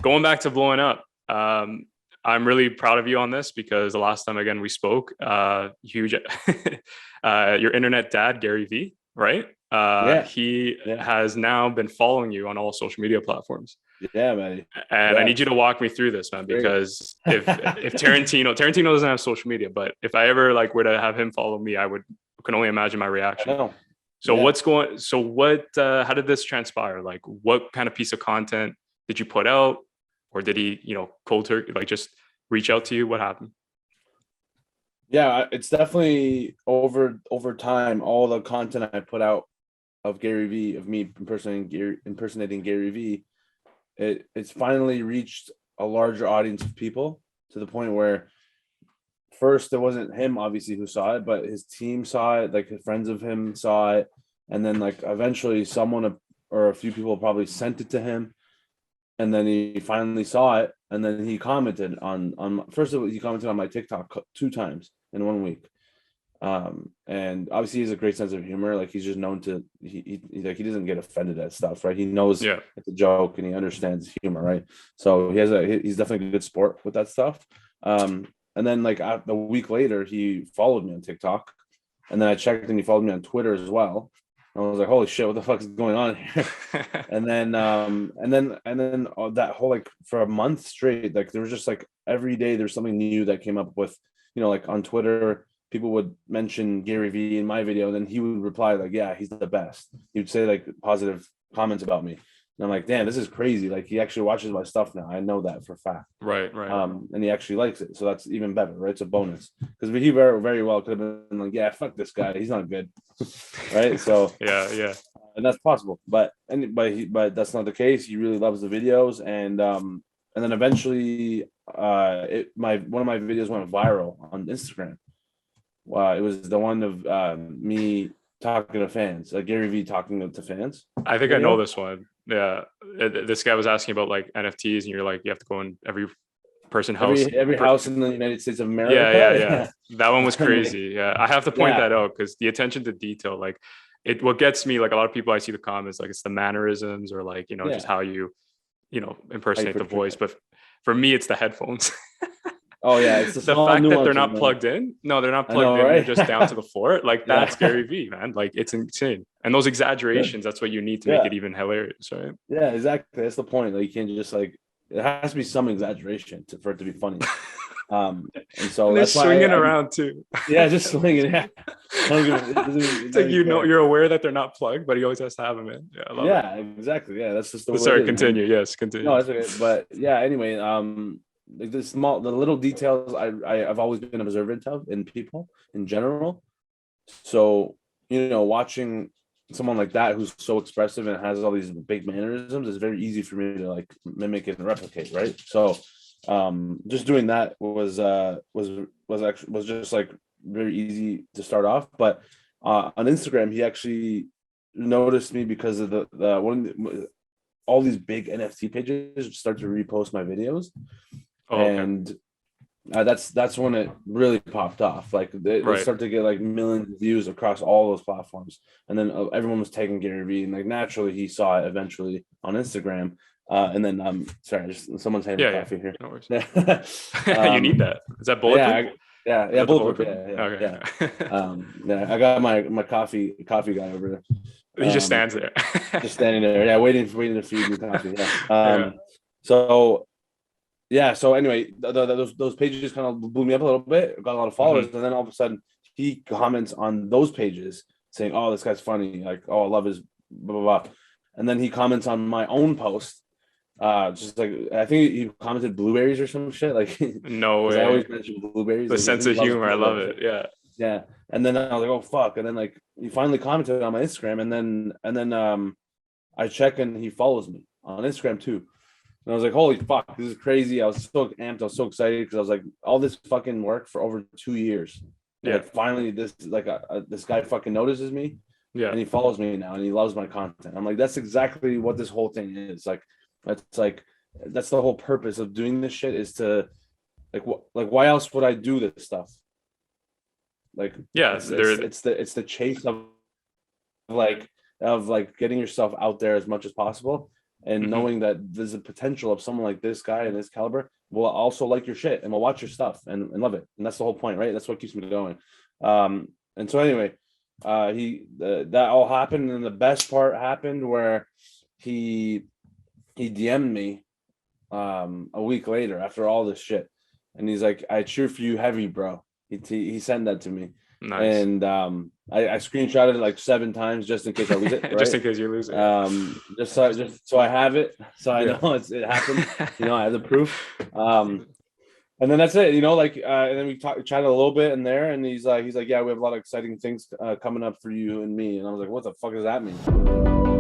going back to blowing up. I'm really proud of you on this because the last time again we spoke, huge, your internet dad Gary V, right? Yeah, He yeah, has now been following you on all social media platforms, yeah, man. and I Yeah, need you to walk me through this, man. great. Because if Tarantino doesn't have social media, but if I ever like were to have him follow me, I can only imagine my I reaction. know. So Yeah. what how did this transpire? Like what kind of piece of content did you put out? Or did he, cold turkey, like just reach out to you? What happened? Yeah, it's definitely over time, all the content I put out of Gary V, of me impersonating Gary V, it's finally reached a larger audience of people to the point where first it wasn't him obviously who saw it, but his team saw it, like friends of him saw it, and then like eventually someone or a few people probably sent it to him, and then he finally saw it, and then he commented on first of all he commented on my TikTok 2 times in 1 week. And obviously he has a great sense of humor. Like he's just known to like he doesn't get offended at stuff, right? He knows Yeah. it's a joke and he understands humor, right? So he's definitely a good sport with that stuff. And then like a week later he followed me on TikTok, and then I checked and he followed me on Twitter as well. And I was like, holy shit, what the fuck is going on here? And then that whole like for a month straight, like there was just like every day there's something new that came up with, like on Twitter, people would mention Gary Vee in my video, and then he would reply like, yeah, he's the best. He would say like positive comments about me. And I'm like, damn, this is crazy. Like he actually watches my stuff now. I know that for a fact. Right, right. And he actually likes it. So that's even better, right? It's a bonus. Because he very, very well could have been like, yeah, fuck this guy. He's not good. Right. So Yeah, yeah. and that's possible. But that's not the case. He really loves the videos, and then eventually one of my videos went viral on Instagram. It was the one of me talking to fans, Gary Vee talking to fans I think I know video. this one. Yeah. This guy was asking about like NFTs, and you're like, you have to go in every person house. Every house in the United States of Yeah, yeah, America. yeah. Yeah. That one was And they- crazy. Yeah. I have to point yeah, that out because the attention to detail, like what gets me, like a lot of people I see the comments, like it's the mannerisms or like, just yeah. how you, I impersonate the portray voice. it. But for me, it's the headphones. Oh yeah, it's the The small fact that they're nuances, not man. plugged in. No, they're not I plugged know, in. They're right? just down to the floor. Like that's Yeah. Gary Vee, man. Like it's insane. And those exaggerations, that's what you need to make it Yeah. even hilarious, right? Yeah, exactly. That's the point. Like you can't just like it has to be some exaggeration for it to be funny. And And so they're that's why swinging around too. yeah, just swinging. Yeah, I don't give It's I don't like even care. you're aware that they're not plugged, but he always has to have them in. Yeah, I love it. Yeah, exactly. Yeah, that's just the But way it sorry, is, man. continue. Yes, No, continue. it's okay. But yeah, anyway, like the little details I've always been observant of in people in general. So watching someone like that who's so expressive and has all these big mannerisms is very easy for me to like mimic and replicate, right? So, just doing that was just like very easy to start off. But on Instagram, he actually noticed me because of the one all these big NFT pages start to repost my videos, Oh, okay. and that's when it really popped off. Like they Right. start to get like millions of views across all those platforms, and then everyone was tagging Gary Vee, and like naturally he saw it eventually on Instagram. And then sorry, just someone's handing Yeah, me yeah. coffee here. No worries. Yeah, You need that. Is that yeah, bulletproof? Is yeah, that the bulletproof. bulletproof? Yeah, yeah, Okay. yeah. Okay. Yeah, I got my coffee guy over there. He just stands there. Just standing there, yeah, waiting to feed me coffee. Yeah. Yeah. So yeah, so anyway, those pages kind of blew me up a little bit. Got a lot of followers, Hmm. and then all of a sudden he comments on those pages saying, "Oh, this guy's funny. Like, oh, I love his blah blah blah." And then he comments on my own post, just like I think he commented blueberries or some shit, like No because I always way. mention blueberries. The Like sense he of loves humor. I love blueberries. it. Yeah. Yeah. And then I was like, "Oh fuck!" And then like he finally commented on my Instagram, and then I check and he follows me on Instagram too. And I was like, holy fuck, this is crazy. I was so amped. I was so excited because I was like, all this fucking work for over 2 years. And Yeah. like finally this like this guy fucking notices me Yeah. and he follows me now and he loves my content. I'm like, that's exactly what this whole thing is. Like that's the whole purpose of doing this shit is to like why else would I do this stuff? Like Yeah. it's the chase like of like getting yourself out there as much as possible and knowing that there's a potential of someone like this guy and this caliber will also like your shit and will watch your stuff and love it. And that's the whole point, right? That's what keeps me going. And so anyway, that all happened, and the best part happened where he DM'd me a week later after all this shit, and he's like, "I cheer for you heavy, bro." He sent that to me. Nice. And I screenshotted it like 7 times just in case I lose it. Right? Just in case you lose it. Just so I have it, so I know it happened. I have the proof. And then that's it. And then we chatted a little bit in there, and he's like, yeah, we have a lot of exciting things coming up for you and me. And I was like, what the fuck does that mean?